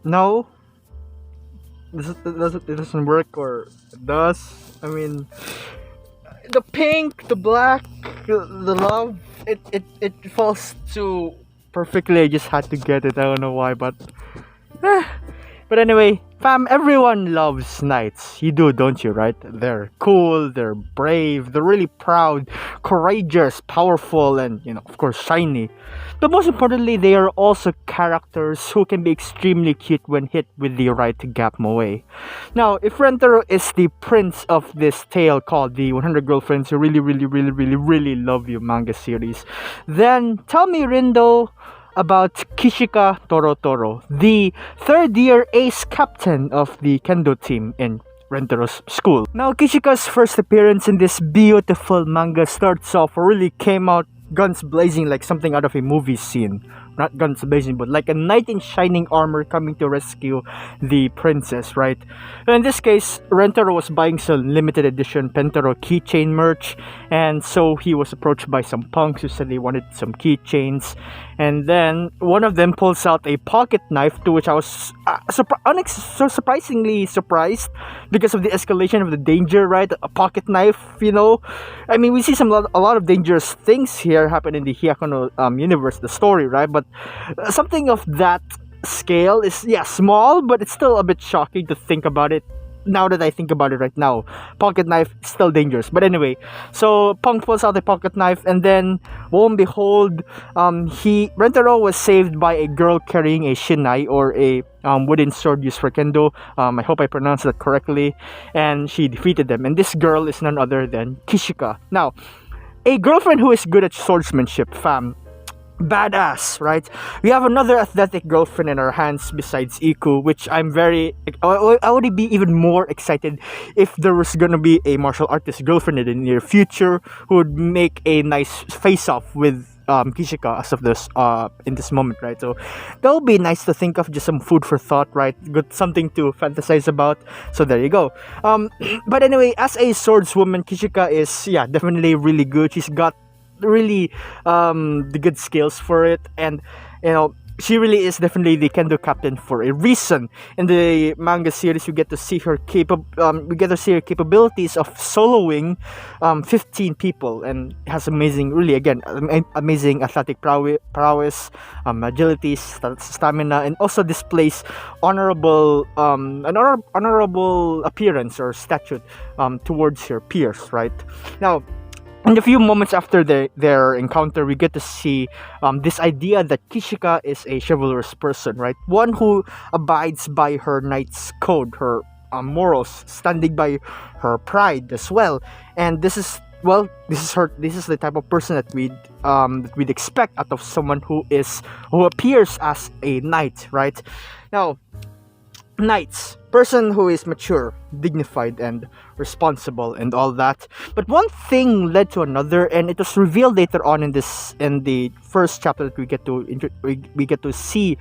No, it doesn't work, or it does. I mean, the pink, the black, the love, it falls too perfectly. I just had to get it. I don't know why, but eh. But anyway, fam, everyone loves knights. You do, don't you, right? They're cool, they're brave, they're really proud, courageous, powerful, and, of course, shiny. But most importantly, they are also characters who can be extremely cute when hit with the right moe. Now, if Rentaro is the prince of this tale called the 100 Girlfriends Who Really, Really, Really, Really, Really Love You manga series, then tell me, Rindo, about Kishika Torotoro, the third-year ace captain of the kendo team in Rentaro's school. Now, Kishika's first appearance in this beautiful manga starts off, or really came out guns blazing like something out of a movie scene. Not guns blazing, but like a knight in shining armor coming to rescue the princess, right? In this case, Rentaro was buying some limited edition Pentaro keychain merch, and so he was approached by some punks who said they wanted some keychains. And then one of them pulls out a pocket knife, to which I was surprisingly surprised because of the escalation of the danger, right? A pocket knife, I mean, we see a lot of dangerous things here happen in the Hyakuno universe, the story, right? But something of that scale is, small, but it's still a bit shocking to think about it. Now that I think about it right now, pocket knife is still dangerous. But anyway, so Punk pulls out the pocket knife, and then lo and behold, Rentaro was saved by a girl carrying a shinai, or a wooden sword used for kendo. I hope I pronounced that correctly. And she defeated them. And this girl is none other than Kishika. Now, a girlfriend who is good at swordsmanship, fam. Badass, right? We have another athletic girlfriend in our hands besides Iku, which I would be even more excited if there was gonna be a martial artist girlfriend in the near future who would make a nice face-off with Kishika as of this in this moment, right? So that would be nice to think of, just some food for thought, right? Good, something to fantasize about. So there you go. But anyway, as a swordswoman, Kishika is definitely really good. She's got really the good skills for it, and she really is definitely the kendo captain for a reason. In the manga series, we get to see her capabilities of soloing 15 people, and has amazing, really again, amazing athletic prowess, agility, stamina, and also displays honorable appearance or stature towards her peers, right? Now, in a few moments after their encounter, we get to see this idea that Kishika is a chivalrous person, right? One who abides by her knight's code, her morals, standing by her pride as well. And this is the type of person that we'd expect out of someone who appears as a knight, right? Now, knights, person who is mature, dignified, and responsible, and all that. But one thing led to another, and it was revealed later on in the first chapter that we get to see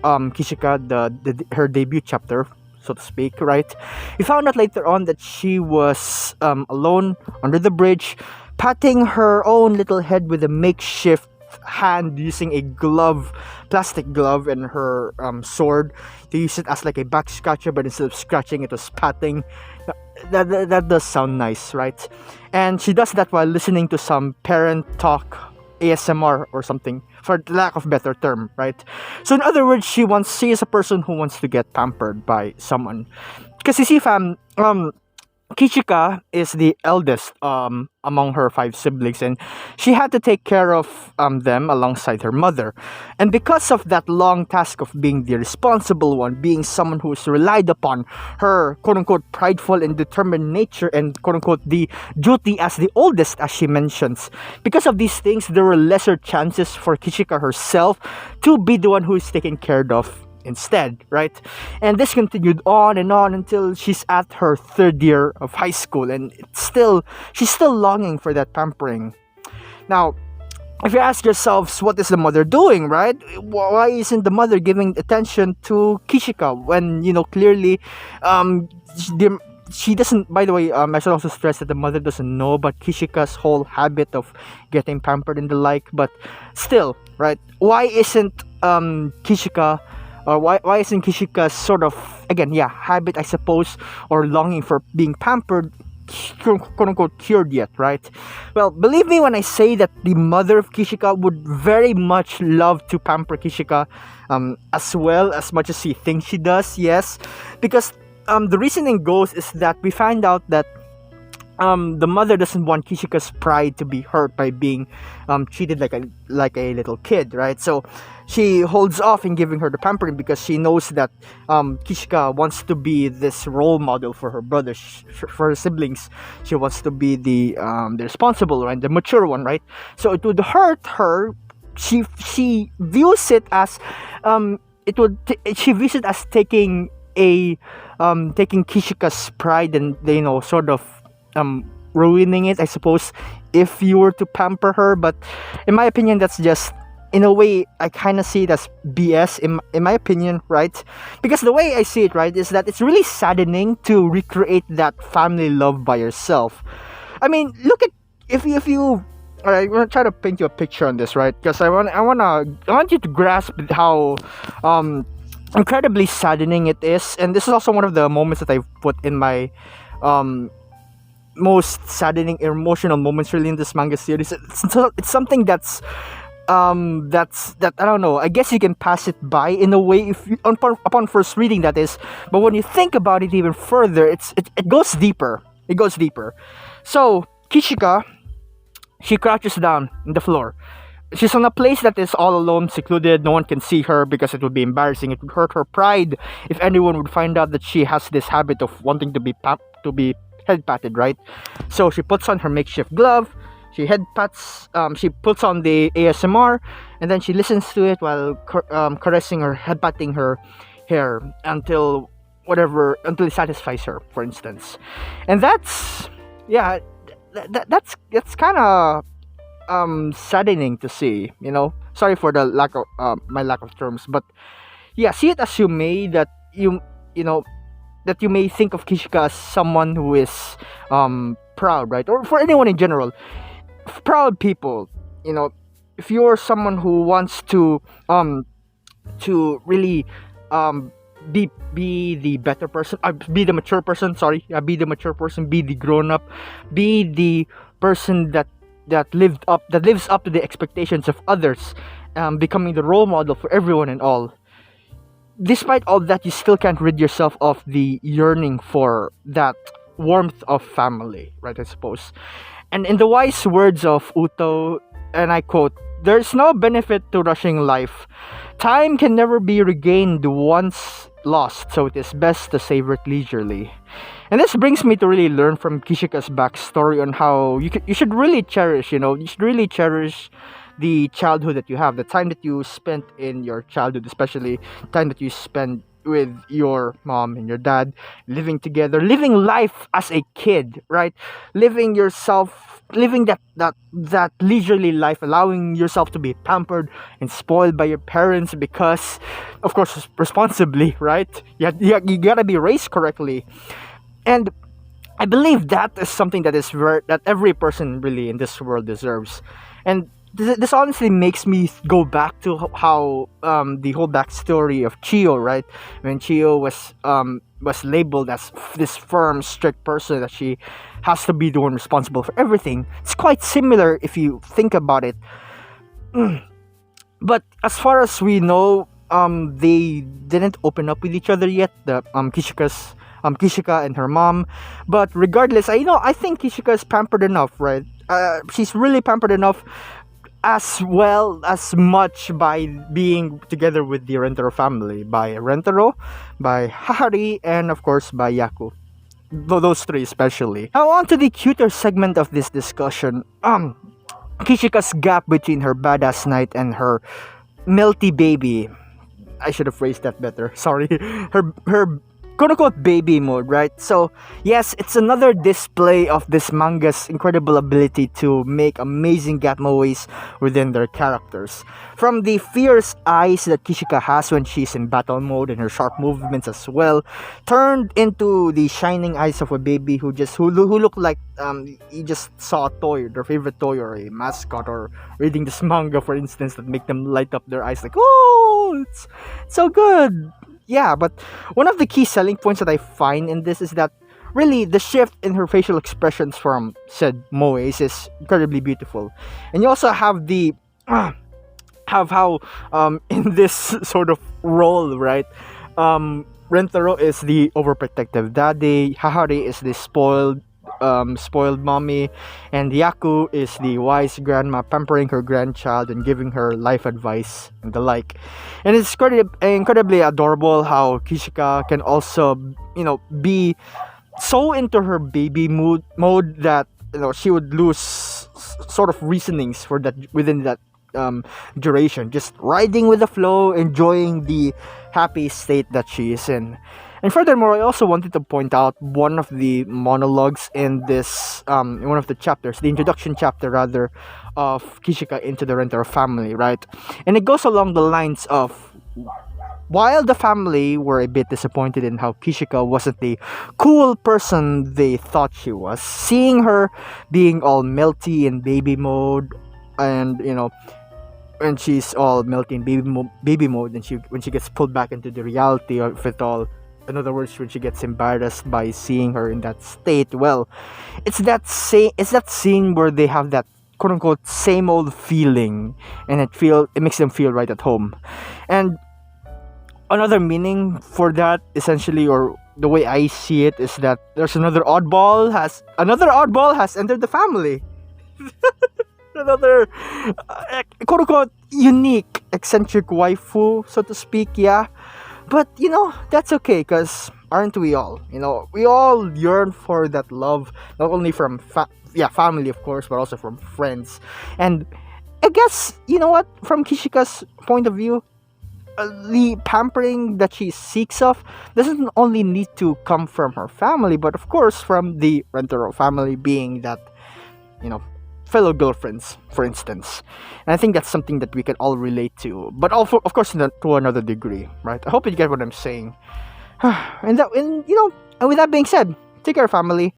Kishika, her debut chapter, so to speak, right? We found out later on that she was alone under the bridge, patting her own little head with a makeshift hand, using a plastic glove, and her sword to use it as like a back scratcher, but instead of scratching, it was patting. That does sound nice, right? And she does that while listening to some parent talk, ASMR or something, for lack of better term, right? So in other words, she is a person who wants to get pampered by someone. Because you see, fam, Kishika is the eldest among her 5 siblings, and she had to take care of them alongside her mother. And because of that long task of being the responsible one, being someone who is relied upon, her quote-unquote prideful and determined nature, and quote-unquote the duty as the oldest, as she mentions, because of these things, there were lesser chances for Kishika herself to be the one who is taken care of instead, right? And this continued on and on until she's at her 3rd year of high school, and she's still longing for that pampering. Now, if you ask yourselves, what is the mother doing, right? Why isn't the mother giving attention to Kishika when, clearly she doesn't, by the way, I should also stress that the mother doesn't know about Kishika's whole habit of getting pampered and the like, but still, right? Why isn't Kishika or why isn't Kishika's sort of, again, yeah, habit, I suppose, or longing for being pampered, quote unquote, cured yet, right? Well, believe me when I say that the mother of Kishika would very much love to pamper Kishika, as well, as much as she thinks she does, yes, because the reasoning goes is that we find out that the mother doesn't want Kishika's pride to be hurt by being treated like a little kid, right? So she holds off in giving her the pampering because she knows that Kishika wants to be this role model for her brothers, for her siblings. She wants to be the responsible one, the mature one, right? So it would hurt her. She views it as she views it as taking Kishika's pride and, you know, sort of ruining it, I suppose, if you were to pamper her. But in my opinion, that's just, in a way, I kind of see it as BS, in my opinion, right? Because the way I see it, right, is that it's really saddening to recreate that family love by yourself. I mean, look at, if you all right, I'm gonna try to paint you a picture on this, right? Because I want you to grasp how incredibly saddening it is. And this is also one of the moments that I've put in my most saddening emotional moments really in this manga series. It's something that's that I don't know, I guess you can pass it by in a way if you, upon first reading, that is, but when you think about it even further, it goes deeper. So Kishika, she crouches down on the floor. She's on a place that is all alone, secluded. No one can see her because it would be embarrassing. It would hurt her pride if anyone would find out that she has this habit of wanting to be head patted, right? So she puts on her makeshift glove. She head pats. She puts on the ASMR, and then she listens to it while caressing or head patting her hair until it satisfies her, for instance. And that's, yeah, that's kind of saddening to see, you know. Sorry for the lack of my lack of terms, but yeah, see it as you may, that you know that you may think of Kishika as someone who is proud, right? Or for anyone in general, proud people, you know, if you're someone who wants to really be the better person, be the mature person, be the mature person, be the grown up, be the person that lives up to the expectations of others, becoming the role model for everyone and all. Despite all that, you still can't rid yourself of the yearning for that warmth of family, right? I suppose. And in the wise words of Uto, and I quote, "There's no benefit to rushing life. Time can never be regained once lost, so it is best to savor it leisurely." And this brings me to really learn from Kishika's backstory on how you should really cherish, the childhood that you have, the time that you spent in your childhood, especially time that you spend with your mom and your dad, living together, living life as a kid, right? Living that leisurely life, allowing yourself to be pampered and spoiled by your parents, because, of course, responsibly, right? You gotta be raised correctly. And I believe that is something that that every person really in this world deserves. And this honestly makes me go back to how the whole backstory of Chiyo, right? When Chiyo was labeled as this firm, strict person, that she has to be the one responsible for everything. It's quite similar if you think about it. But as far as we know, they didn't open up with each other yet. The Kishika and her mom. But regardless, I think Kishika is pampered enough, right? She's really pampered enough, as well as much by being together with the Rentaro family, by Rentaro, by Hahari, and of course by Yaku. Those three especially. Now on to the cuter segment of this discussion. Kishika's gap between her badass knight and her melty baby. I should have phrased that better. Sorry. Her quote-unquote baby mode, right? So yes, it's another display of this manga's incredible ability to make amazing gatmaways within their characters. From the fierce eyes that Kishika has when she's in battle mode, and her sharp movements as well, turned into the shining eyes of a baby who look like you just saw a toy, their favorite toy or a mascot, or reading this manga, for instance, that make them light up their eyes like, "Oh, it's so good. Yeah, but one of the key selling points that I find in this is that really the shift in her facial expressions from said moes is incredibly beautiful. And you also have the have how in this sort of role, right? Rentaro is the overprotective daddy, Hahari is the spoiled mommy, and Yaku is the wise grandma pampering her grandchild and giving her life advice and the like. And it's incredibly adorable how Kishika can also, be so into her baby mode that she would lose sort of reasonings for that within that duration, just riding with the flow, enjoying the happy state that she is in. And furthermore, I also wanted to point out one of the monologues in this, in one of the chapters, the introduction chapter rather, of Kishika into the Rentaro family, right? And it goes along the lines of, while the family were a bit disappointed in how Kishika wasn't the cool person they thought she was, seeing her being all melty in baby mode, and when she's all melty in baby mode, and when she gets pulled back into the reality of it all. In other words, when she gets embarrassed by seeing her in that state, well, it's that scene where they have that quote unquote same old feeling, and it makes them feel right at home. And another meaning for that, essentially, or the way I see it, is that there's another oddball has entered the family. Another quote unquote unique, eccentric waifu, so to speak, yeah. But that's okay, because aren't we all? We all yearn for that love, not only from family, of course, but also from friends. And I guess, what, from Kishika's point of view, the pampering that she seeks of doesn't only need to come from her family, but of course from the Rentaro family, being that, fellow girlfriends, for instance. And I think that's something that we can all relate to, but also, of course, to another degree, right? I hope you get what I'm saying. And with that being said, take care, family.